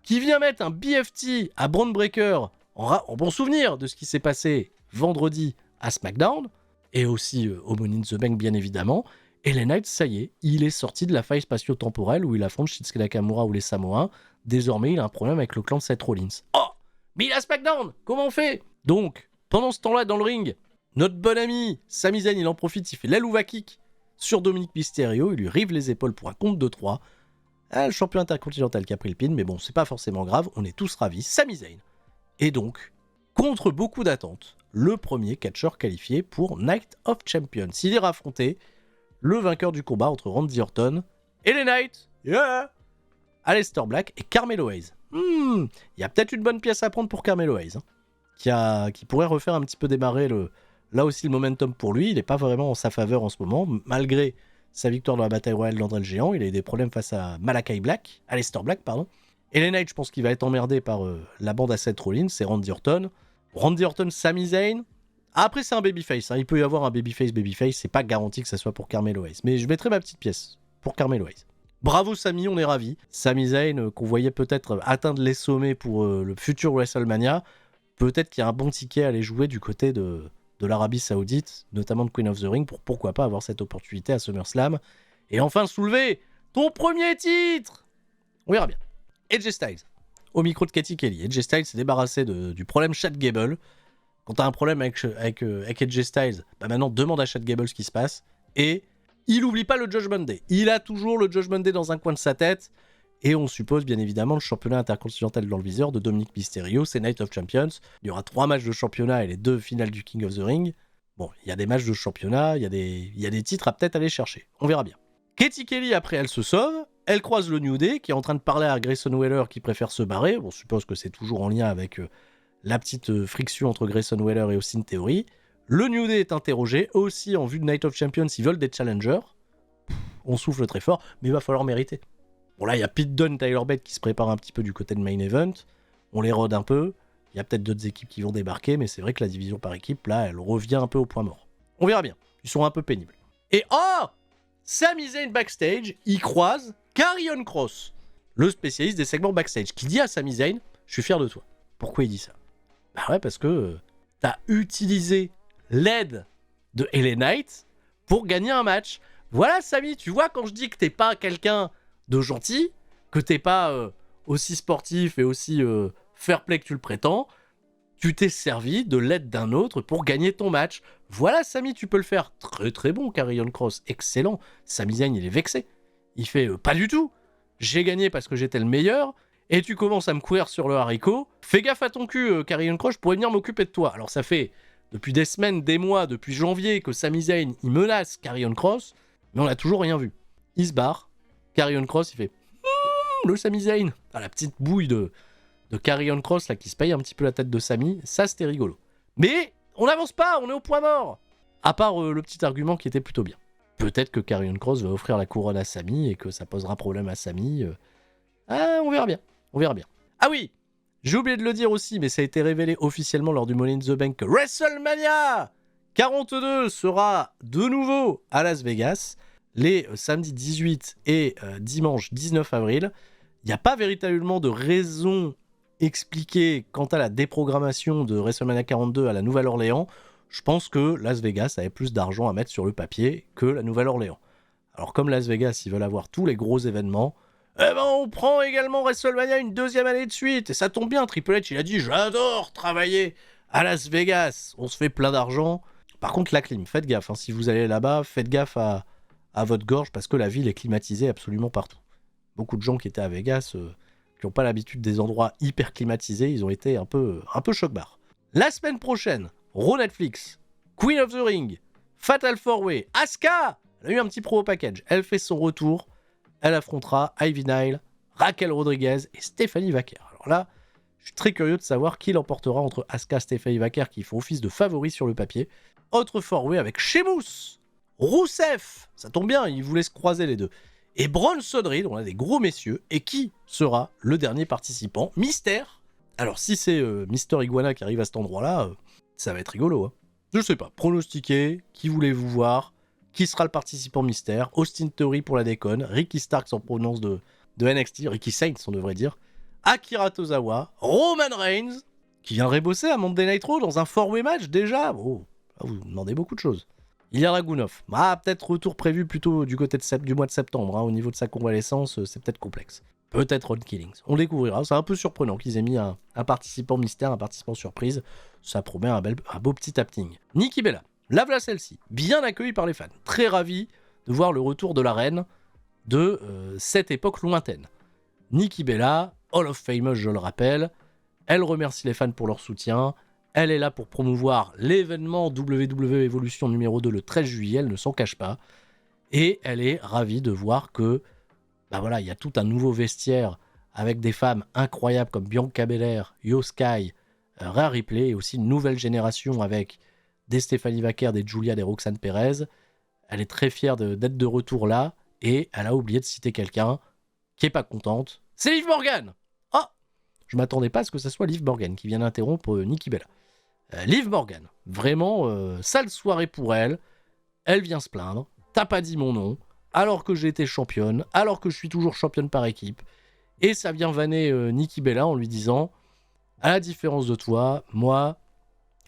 qui vient mettre un BFT à Braun Breaker en bon souvenir de ce qui s'est passé vendredi à SmackDown, et aussi au Money in the Bank bien évidemment. Et LA Knight, ça y est, il est sorti de la faille spatio-temporelle où il affronte Shinsuke Nakamura ou les Samoans. Désormais, il a un problème avec le clan de Seth Rollins. Oh, mais il a SmackDown, comment on fait? Donc, pendant ce temps-là, dans le ring, notre bon ami Sami Zayn, il en profite, il fait l'Alouva Kick sur Dominic Mysterio, il lui rive les épaules pour un compte de 3. Le champion intercontinental qui a pris le pin, mais bon, c'est pas forcément grave, on est tous ravis. Sami Zayn. Et donc, contre beaucoup d'attentes, le premier catcheur qualifié pour Night of Champions. Il ira affronter le vainqueur du combat entre Randy Orton et les Knights. Yeah! Aleister Black et Carmelo Hayes. Il y a peut-être une bonne pièce à prendre pour Carmelo Hayes, qui pourrait refaire un petit peu démarrer là aussi le momentum pour lui. Il n'est pas vraiment en sa faveur en ce moment, malgré sa victoire dans la bataille royale d'André le Géant. Il a eu des problèmes face à Aleister Black, pardon. Et les Knights, je pense qu'il va être emmerdé par la bande à Seth Rollins, c'est Randy Orton. Randy Orton, Sami Zayn. Après, c'est un babyface. Il peut y avoir un babyface. C'est pas garanti que ça soit pour Carmelo Hayes. Mais je mettrai ma petite pièce pour Carmelo Hayes. Bravo Sami, on est ravis. Sami Zayn, qu'on voyait peut-être atteindre les sommets pour le futur WrestleMania. Peut-être qu'il y a un bon ticket à aller jouer du côté de l'Arabie Saoudite, notamment de Queen of the Ring, pour pourquoi pas avoir cette opportunité à SummerSlam. Et enfin soulever ton premier titre. On verra bien. AJ Styles, au micro de Katie Kelly. AJ Styles s'est débarrassé du problème Chad Gable. Quand t'as un problème avec AJ Styles, maintenant demande à Chad Gable ce qui se passe. Et il n'oublie pas le Judgment Day. Il a toujours le Judgment Day dans un coin de sa tête. Et on suppose bien évidemment le championnat intercontinental dans le viseur de Dominic Mysterio. C'est Night of Champions. Il y aura 3 matchs de championnat et les 2 finales du King of the Ring. Bon, il y a des matchs de championnat, il y a des titres à peut-être aller chercher. On verra bien. Katie Kelly, après, elle se sauve. Elle croise le New Day qui est en train de parler à Grayson Waller qui préfère se barrer. On suppose que c'est toujours en lien avec la petite friction entre Grayson Waller et Austin Theory. Le New Day est interrogé. Aussi, en vue de Night of Champions, ils veulent des challengers. On souffle très fort, mais il va falloir mériter. Bon, là, il y a Pete Dunne, Tyler Bate qui se préparent un petit peu du côté de Main Event. On les rôde un peu. Il y a peut-être d'autres équipes qui vont débarquer, mais c'est vrai que la division par équipe, là, elle revient un peu au point mort. On verra bien. Ils sont un peu pénibles. Et Sami Zayn backstage, il croise Karrion Kross, le spécialiste des segments backstage, qui dit à Sami Zayn, je suis fier de toi. Pourquoi il dit ça? Bah ouais, parce que t'as utilisé l'aide de LA Knight pour gagner un match. Voilà, Sami, tu vois, quand je dis que t'es pas quelqu'un de gentil, que t'es pas aussi sportif et aussi fair play que tu le prétends, tu t'es servi de l'aide d'un autre pour gagner ton match. Voilà, Sami, tu peux le faire. Très très bon, Karrion Kross, excellent. Sami Zayn, il est vexé. Il fait pas du tout. J'ai gagné parce que j'étais le meilleur. Et tu commences à me courir sur le haricot. Fais gaffe à ton cul, Karrion Kross, je pourrais venir m'occuper de toi. Alors ça fait depuis des semaines, des mois, depuis janvier que Sami Zayn, il menace Karrion Kross, mais on n'a toujours rien vu. Il se barre. Karrion Kross, il fait le Sami Zayn. La petite bouille de Karrion Kross là qui se paye un petit peu la tête de Sami, ça c'était rigolo. Mais on n'avance pas, on est au point mort. À part le petit argument qui était plutôt bien. Peut-être que Karrion Kross va offrir la couronne à Sami et que ça posera problème à Sami. On verra bien. On verra bien. Ah oui, j'ai oublié de le dire aussi, mais ça a été révélé officiellement lors du Money in the Bank que WrestleMania 42 sera de nouveau à Las Vegas les samedis 18 et dimanche 19 avril. Il n'y a pas véritablement de raison expliquée quant à la déprogrammation de WrestleMania 42 à la Nouvelle-Orléans. Je pense que Las Vegas avait plus d'argent à mettre sur le papier que la Nouvelle-Orléans. Alors comme Las Vegas, ils veulent avoir tous les gros événements, on prend également WrestleMania une 2e année de suite. Et ça tombe bien, Triple H, il a dit « J'adore travailler à Las Vegas. On se fait plein d'argent. » Par contre, la clim, faites gaffe. Si vous allez là-bas, faites gaffe à votre gorge parce que la ville est climatisée absolument partout. Beaucoup de gens qui étaient à Vegas, qui n'ont pas l'habitude des endroits hyper climatisés, ils ont été un peu choc-barre. La semaine prochaine, Raw Netflix, Queen of the Ring, Fatal 4-Way, Asuka, elle a eu un petit promo package. Elle fait son retour. Elle affrontera Ivy Nile, Raquel Rodriguez et Stephanie Vaquer. Alors là, je suis très curieux de savoir qui l'emportera entre Asuka et Stephanie Vaquer qui font office de favoris sur le papier. Autre 4-Way avec Sheamus, Rousseff, ça tombe bien, ils voulaient se croiser les deux. Et Bronson Reed, on a des gros messieurs. Et qui sera le dernier participant? Mystère. Alors si c'est Mister Iguana qui arrive à cet endroit-là, ça va être rigolo. Je sais pas, pronostiquez, qui voulez-vous voir? Qui sera le participant mystère? Austin Theory pour la déconne, Ricky Starks en provenance de NXT, Ricky Saints on devrait dire, Akira Tozawa, Roman Reigns, qui viendrait bosser à Monday Night Raw dans un 4-way match déjà. Oh, Là, vous demandez beaucoup de choses. Ilya Dragunov. Peut-être retour prévu plutôt du côté du mois de septembre. Au niveau de sa convalescence, c'est peut-être complexe. Peut-être Ron Killings. On découvrira. C'est un peu surprenant qu'ils aient mis un participant mystère, un participant surprise. Ça promet un beau petit happening. Nikki Bella. La voilà celle-ci. Bien accueillie par les fans. Très ravi de voir le retour de la reine de cette époque lointaine. Nikki Bella, Hall of Famer, je le rappelle. Elle remercie les fans pour leur soutien. Elle est là pour promouvoir l'événement WWE Evolution numéro 2 le 13 juillet. Elle ne s'en cache pas. Et elle est ravie de voir que il y a tout un nouveau vestiaire avec des femmes incroyables comme Bianca Belair, Io Sky, Rhea Ripley, et aussi une nouvelle génération avec des Stephanie Vaquer, des Julia, des Roxanne Perez. Elle est très fière d'être de retour là, et elle a oublié de citer quelqu'un qui est pas contente. C'est Liv Morgan. Je m'attendais pas à ce que ce soit Liv Morgan qui vienne interrompre Nikki Bella. Liv Morgan, vraiment sale soirée pour elle. Elle vient se plaindre. T'as pas dit mon nom, alors que j'ai été championne, alors que je suis toujours championne par équipe. Et ça vient vanner Nikki Bella en lui disant, à la différence de toi, moi,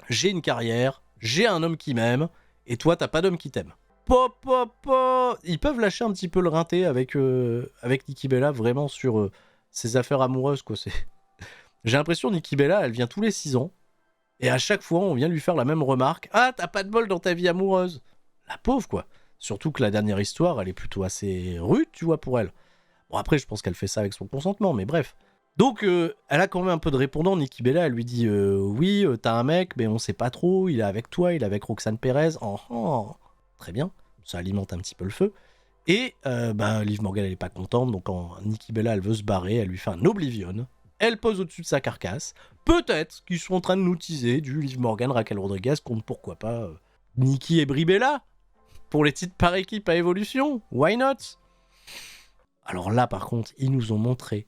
j'ai une carrière, j'ai un homme qui m'aime, et toi, t'as pas d'homme qui t'aime. Ils peuvent lâcher un petit peu le rinté avec Nikki Bella, vraiment sur ses affaires amoureuses, quoi. J'ai l'impression que Nikki Bella, elle vient tous les 6 ans, et à chaque fois, on vient lui faire la même remarque. Ah, t'as pas de bol dans ta vie amoureuse. La pauvre, quoi. Surtout que la dernière histoire, elle est plutôt assez rude, tu vois, pour elle. Bon, après, je pense qu'elle fait ça avec son consentement, mais bref. Donc, elle a quand même un peu de répondant. Nikki Bella, elle lui dit oui, t'as un mec, mais on sait pas trop, il est avec toi, il est avec Roxanne Perez. Très bien, ça alimente un petit peu le feu. Et Liv Morgan, elle est pas contente, donc quand Nikki Bella, elle veut se barrer, elle lui fait un Oblivion. Elle pose au-dessus de sa carcasse. Peut-être qu'ils sont en train de nous teaser du Liv Morgan, Raquel Rodriguez contre pourquoi pas Nikki et Brie Bella pour les titres par équipe à Evolution. Why not? Alors là, par contre, ils nous ont montré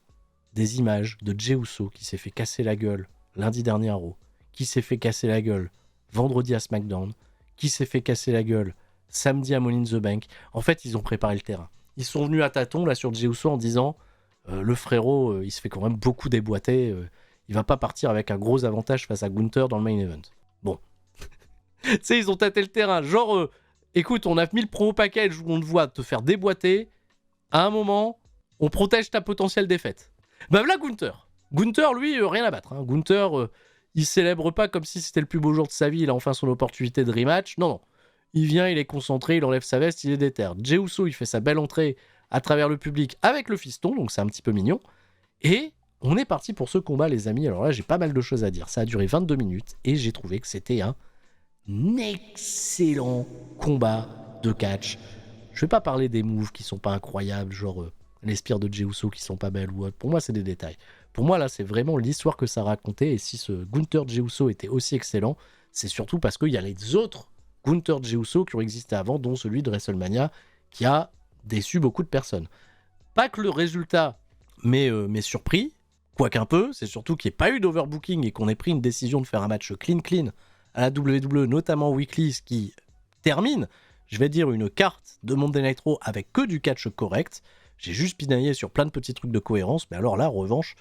des images de Jey Uso qui s'est fait casser la gueule lundi dernier à Raw, qui s'est fait casser la gueule vendredi à SmackDown, qui s'est fait casser la gueule samedi à Money in the Bank. En fait, ils ont préparé le terrain. Ils sont venus à tâtons là sur Jey Uso en disant le frérot, il se fait quand même beaucoup déboîter. Il va pas partir avec un gros avantage face à Gunther dans le main event. Bon. Tu sais, ils ont tâté le terrain. Genre, écoute, on a mis le promo package où on te voit te faire déboîter. À un moment, on protège ta potentielle défaite. Là, Gunther. Gunther, lui, rien à battre. Gunther, il célèbre pas comme si c'était le plus beau jour de sa vie. Il a enfin son opportunité de rematch. Non. Il vient, il est concentré, il enlève sa veste, il est déter. Jey Uso, il fait sa belle entrée à travers le public avec le fiston, donc c'est un petit peu mignon. Et on est parti pour ce combat, les amis. Alors là, j'ai pas mal de choses à dire. Ça a duré 22 minutes et j'ai trouvé que c'était un excellent combat de catch. Je vais pas parler des moves qui sont pas incroyables, genre les spires de Jey Uso qui sont pas belles ou autre. Pour moi, c'est des détails. Pour moi, là, c'est vraiment l'histoire que ça racontait. Et si ce Gunther Jey Uso était aussi excellent, c'est surtout parce qu'il y a les autres Gunther Jey Uso qui ont existé avant, dont celui de WrestleMania, qui a déçu beaucoup de personnes. Pas que le résultat m'ait surpris, quoique un peu, c'est surtout qu'il n'y ait pas eu d'overbooking et qu'on ait pris une décision de faire un match clean à la WWE, notamment Weekly, ce qui termine, je vais dire, une carte de Monday Night Raw avec que du catch correct. J'ai juste pinaillé sur plein de petits trucs de cohérence, mais alors là, en revanche,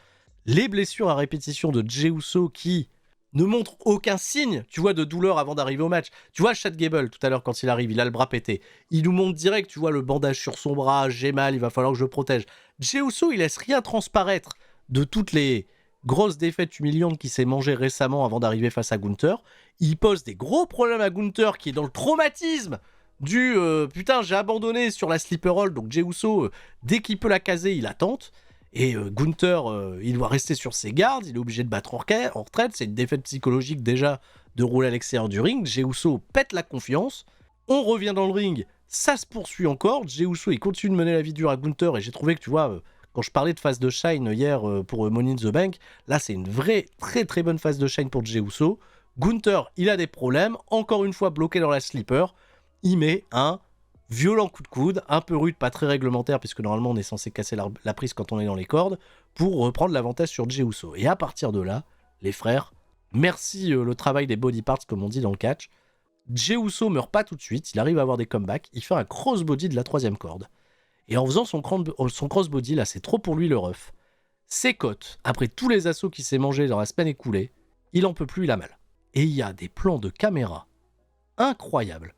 les blessures à répétition de Jey Uso qui ne montrent aucun signe, tu vois, de douleur avant d'arriver au match. Tu vois, Chad Gable, tout à l'heure, quand il arrive, il a le bras pété. Il nous montre direct, tu vois, le bandage sur son bras, j'ai mal, il va falloir que je le protège. Jey Uso, il laisse rien transparaître de toutes les grosses défaites humiliantes qu'il s'est mangées récemment avant d'arriver face à Gunther. Il pose des gros problèmes à Gunther qui est dans le traumatisme du putain, j'ai abandonné sur la sleeper hold, donc Jey Uso, dès qu'il peut la caser, il la tente. Et Gunther, il doit rester sur ses gardes, il est obligé de battre en retraite, c'est une défaite psychologique déjà de rouler à l'extérieur du ring. Jey Uso pète la confiance, on revient dans le ring, ça se poursuit encore, Jey Uso il continue de mener la vie dure à Gunther, et j'ai trouvé que, tu vois, quand je parlais de phase de shine hier pour Money in the Bank, là c'est une vraie très très bonne phase de shine pour Jey Uso. Gunther, il a des problèmes, encore une fois bloqué dans la sleeper, il met un violent coup de coude, un peu rude, pas très réglementaire, puisque normalement on est censé casser la prise quand on est dans les cordes, pour reprendre l'avantage sur Jey Uso. Et à partir de là, les frères, merci le travail des body parts, comme on dit dans le catch, Jey Uso meurt pas tout de suite, il arrive à avoir des comebacks, il fait un crossbody de la 3e corde. Et en faisant son crossbody, là c'est trop pour lui le ref, ses côtes, après tous les assauts qu'il s'est mangés dans la semaine écoulée, il en peut plus, il a mal. Et il y a des plans de caméra incroyable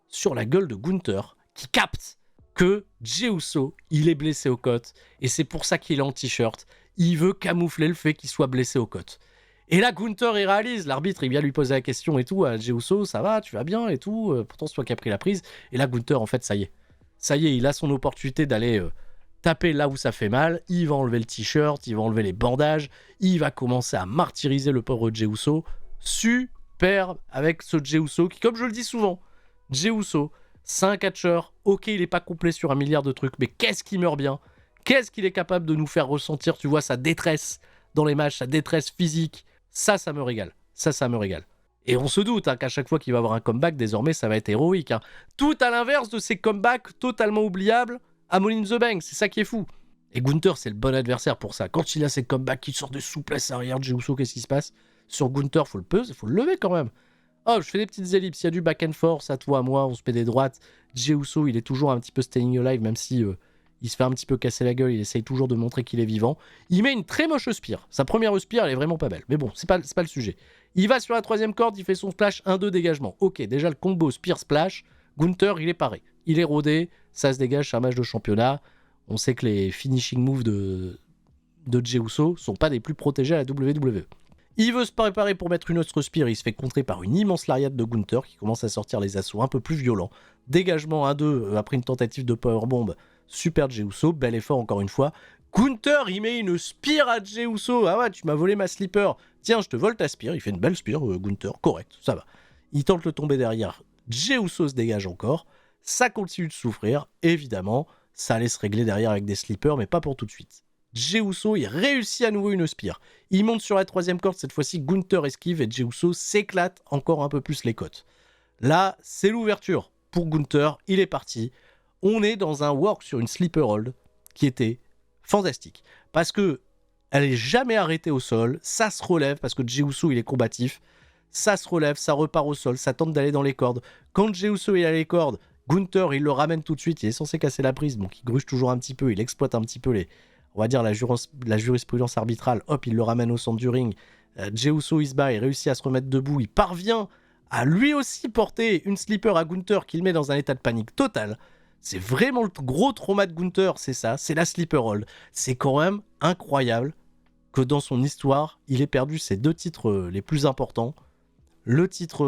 sur la gueule de Gunther qui capte que Jey Uso, il est blessé aux côtes et c'est pour ça qu'il est en t-shirt. Il veut camoufler le fait qu'il soit blessé aux côtes. Et là, Gunther, il réalise, l'arbitre, il vient lui poser la question et tout, à Jey Uso, ça va, tu vas bien et tout, pourtant c'est toi qui as pris la prise. Et là, Gunther, en fait, ça y est, il a son opportunité d'aller taper là où ça fait mal, il va enlever le t-shirt, il va enlever les bandages, il va commencer à martyriser le pauvre Jey Uso. Superbe avec ce Jey Uso qui, comme je le dis souvent, Jey Uso, c'est un catcheur, ok, il est pas complet sur un milliard de trucs, mais qu'est-ce qu'il meurt bien, qu'est-ce qu'il est capable de nous faire ressentir, tu vois, sa détresse dans les matchs, sa détresse physique, ça me régale, ça me régale. Et on se doute qu'à chaque fois qu'il va avoir un comeback, désormais, ça va être héroïque. Tout à l'inverse de ces comebacks totalement oubliables à Money in the Bank, c'est ça qui est fou. Et Gunther, c'est le bon adversaire pour ça. Quand il a ses comebacks qui sortent de souplesse arrière de Jey Uso, qu'est-ce qui se passe? Sur Gunther, faut le peser, faut le lever quand même. Oh, je fais des petites ellipses, il y a du back and forth, à toi, à moi, on se met des droites. Jey Uso, il est toujours un petit peu staying alive, même si il se fait un petit peu casser la gueule, il essaye toujours de montrer qu'il est vivant. Il met une très moche spire. Sa première spire, elle est vraiment pas belle. Mais bon, c'est pas le sujet. Il va sur la troisième corde, il fait son splash 1-2 dégagement. Ok, déjà le combo spear splash, Gunther, il est paré. Il est rodé, ça se dégage, c'est un match de championnat. On sait que les finishing moves de Jey Uso sont pas des plus protégés à la WWE. Il veut se préparer pour mettre une autre spear, il se fait contrer par une immense lariat de Gunther qui commence à sortir les assauts un peu plus violents. Dégagement 1-2 après une tentative de powerbomb. Super Jey Uso, bel effort encore une fois. Gunther, il met une spear à Jey Uso. Ah ouais, tu m'as volé ma slipper. Tiens, je te vole ta spear. Il fait une belle spear, Gunther, correct, ça va. Il tente le tomber derrière. Jey Uso se dégage encore. Ça continue de souffrir, évidemment. Ça allait se régler derrière avec des slippers, mais pas pour tout de suite. Jey Uso, il réussit à nouveau une spear. Il monte sur la troisième corde, cette fois-ci Gunther esquive et Jey Uso s'éclate encore un peu plus les côtes. Là, c'est l'ouverture pour Gunther, il est parti. On est dans un work sur une sleeper hold qui était fantastique. Parce que elle est jamais arrêtée au sol, ça se relève, parce que Jey Uso, il est combatif. Ça se relève, ça repart au sol, ça tente d'aller dans les cordes. Quand Jey Uso est à les cordes, Gunther, il le ramène tout de suite, il est censé casser la prise, donc il gruge toujours un petit peu, il exploite un petit peu on va dire la jurisprudence arbitrale, hop, il le ramène au centre du ring. Jey Uso il se bat, il réussit à se remettre debout, il parvient à lui aussi porter une sleeper à Gunther qu'il met dans un état de panique total. C'est vraiment le gros trauma de Gunther, c'est ça, c'est la sleeper hold. C'est quand même incroyable que dans son histoire, il ait perdu ses deux titres les plus importants. Le titre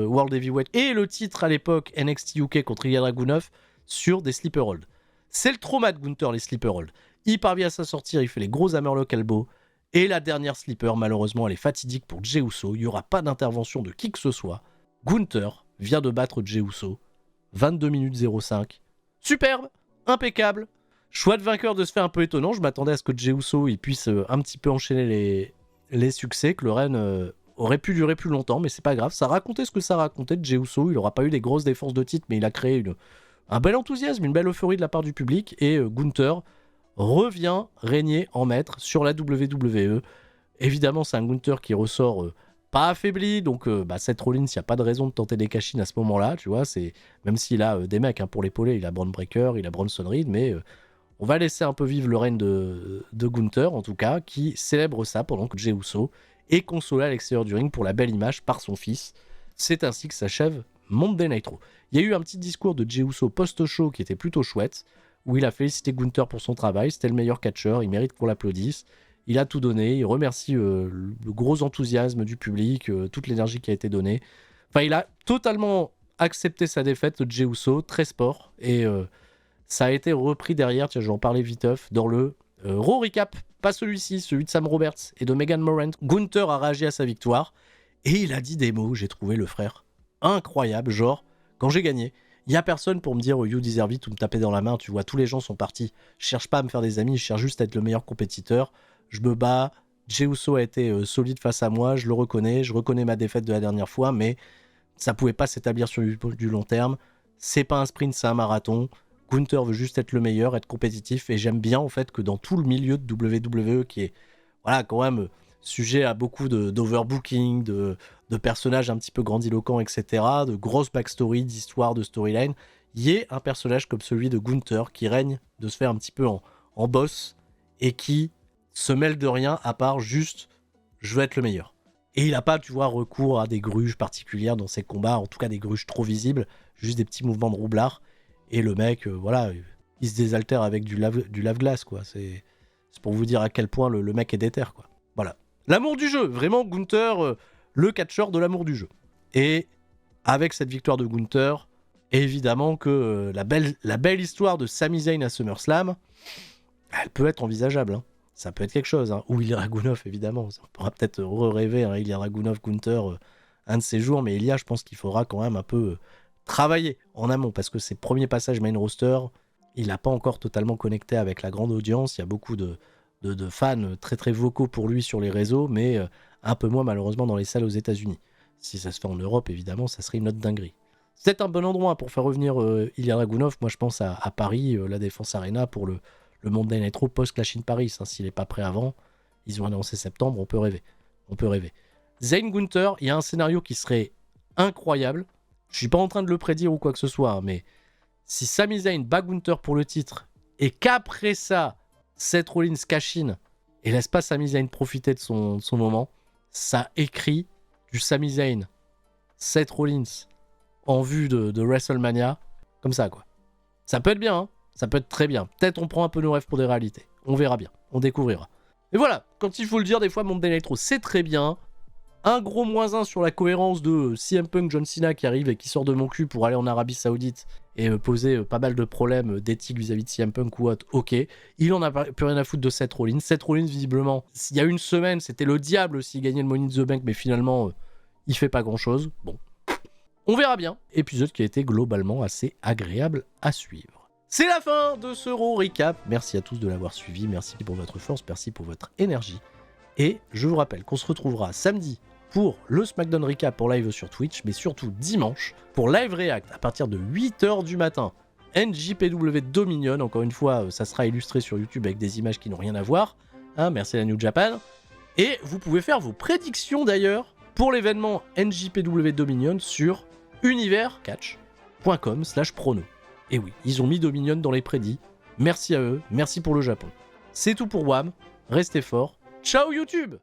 World Heavyweight et le titre à l'époque NXT UK contre Ilya Dragunov sur des sleeper hold. C'est le trauma de Gunther, les sleeper hold. Il parvient à s'en sortir, il fait les gros hammerlock elbow. Et la dernière sleeper, malheureusement, elle est fatidique pour Jey Uso. Il n'y aura pas d'intervention de qui que ce soit. Gunther vient de battre Jey Uso. 22 minutes 05. Superbe, impeccable. Choix de vainqueur de se faire un peu étonnant. Je m'attendais à ce que Jey Uso il puisse un petit peu enchaîner les succès, que le règne aurait pu durer plus longtemps, mais c'est pas grave. Ça racontait ce que ça racontait de Jey Uso. Il n'aura pas eu des grosses défenses de titre, mais il a créé un bel enthousiasme, une belle euphorie de la part du public. Et Gunther revient régner en maître sur la WWE. Évidemment, c'est un Gunther qui ressort pas affaibli, donc Seth Rollins, il n'y a pas de raison de tenter des cash-in à ce moment-là, tu vois, même s'il a des mecs pour l'épauler, il a Braun Breaker, il a Bronson Reed, mais on va laisser un peu vivre le règne de Gunther, en tout cas, qui célèbre ça pendant que Jey Uso est consolé à l'extérieur du ring pour la belle image par son fils. C'est ainsi que s'achève Monday Night Raw. Il y a eu un petit discours de Jey Uso post-show qui était plutôt chouette, où il a félicité Gunther pour son travail, c'était le meilleur catcheur, il mérite qu'on l'applaudisse. Il a tout donné, il remercie le gros enthousiasme du public, toute l'énergie qui a été donnée. Enfin, il a totalement accepté sa défaite, Jey Uso, très sport. Et ça a été repris derrière, tiens, je vais en parler viteuf, dans le Raw Recap, pas celui-ci, celui de Sam Roberts et de Megan Morant. Gunther a réagi à sa victoire et il a dit des mots, j'ai trouvé le frère incroyable, genre, quand j'ai gagné, il n'y a personne pour me dire you deserve it ou me taper dans la main, tu vois, tous les gens sont partis. Je cherche pas à me faire des amis, je cherche juste à être le meilleur compétiteur. Je me bats, Jey Uso a été solide face à moi, je le reconnais, je reconnais ma défaite de la dernière fois, mais ça pouvait pas s'établir sur du long terme. C'est pas un sprint, c'est un marathon. Gunther veut juste être le meilleur, être compétitif, et j'aime bien en fait que dans tout le milieu de WWE, qui est voilà quand même sujet à beaucoup d'overbooking, de personnages un petit peu grandiloquents, etc., de grosses backstories, d'histoires, de storyline, il y ait un personnage comme celui de Gunther qui règne de se faire un petit peu en boss et qui se mêle de rien à part juste je veux être le meilleur. Et il n'a pas, tu vois, recours à des gruges particulières dans ses combats, en tout cas des gruges trop visibles, juste des petits mouvements de roublard. Et le mec, voilà, il se désaltère avec du lave-glace, quoi. C'est pour vous dire à quel point le mec est déter, quoi. Voilà. L'amour du jeu, vraiment Gunther, le catcheur de l'amour du jeu. Et avec cette victoire de Gunther, évidemment que la belle histoire de Sami Zayn à SummerSlam, elle peut être envisageable, hein. Ça peut être quelque chose, hein. Ou Ilya Dragunov, évidemment. On pourra peut-être rêver, hein, Ilya Dragunov, Gunther, un de ces jours. Mais Ilya, je pense qu'il faudra quand même un peu travailler en amont. Parce que ses premiers passages main roster, il n'a pas encore totalement connecté avec la grande audience. Il y a beaucoup de fans très très vocaux pour lui sur les réseaux. Mais un peu moins malheureusement dans les salles aux États-Unis. Si ça se fait en Europe, évidemment, ça serait une autre dinguerie. C'est peut-être un bon endroit pour faire revenir Ilya Dragunov. Moi, je pense à Paris, la Défense Arena, pour le Monday Night Raw post-Clash in Paris. Hein. S'il n'est pas prêt avant, ils ont annoncé septembre, on peut rêver. On peut rêver. Zayn Gunther, il y a un scénario qui serait incroyable. Je suis pas en train de le prédire ou quoi que ce soit, hein, mais si Sami Zayn bat Gunther pour le titre, et qu'après ça, Seth Rollins cash in et laisse pas Sami Zayn profiter de son moment, ça écrit du Sami Zayn, Seth Rollins, en vue de WrestleMania, comme ça, quoi. Ça peut être bien, hein. Ça peut être très bien. Peut-être on prend un peu nos rêves pour des réalités. On verra bien. On découvrira. Et voilà, quand il faut le dire, des fois, Monday Night Raw, c'est très bien. Un gros -1 sur la cohérence de CM Punk, John Cena qui arrive et qui sort de mon cul pour aller en Arabie Saoudite et poser pas mal de problèmes d'éthique vis-à-vis de CM Punk ou autre. Ok. Il en a plus rien à foutre de Seth Rollins. Seth Rollins, visiblement, il y a une semaine, c'était le diable s'il gagnait le Money in the Bank, mais finalement, il fait pas grand-chose. Bon. On verra bien. Épisode qui a été globalement assez agréable à suivre. C'est la fin de ce Raw Recap. Merci à tous de l'avoir suivi. Merci pour votre force. Merci pour votre énergie. Et je vous rappelle qu'on se retrouvera samedi pour le SmackDown Recap pour live sur Twitch, mais surtout dimanche pour Live React à partir de 8h du matin. NJPW Dominion. Encore une fois, ça sera illustré sur YouTube avec des images qui n'ont rien à voir. Hein, merci à la New Japan. Et vous pouvez faire vos prédictions d'ailleurs pour l'événement NJPW Dominion sur universcatch.com/prono. Et oui, ils ont mis Dominion dans les prédits. Merci à eux, merci pour le Japon. C'est tout pour WAM, restez forts. Ciao YouTube!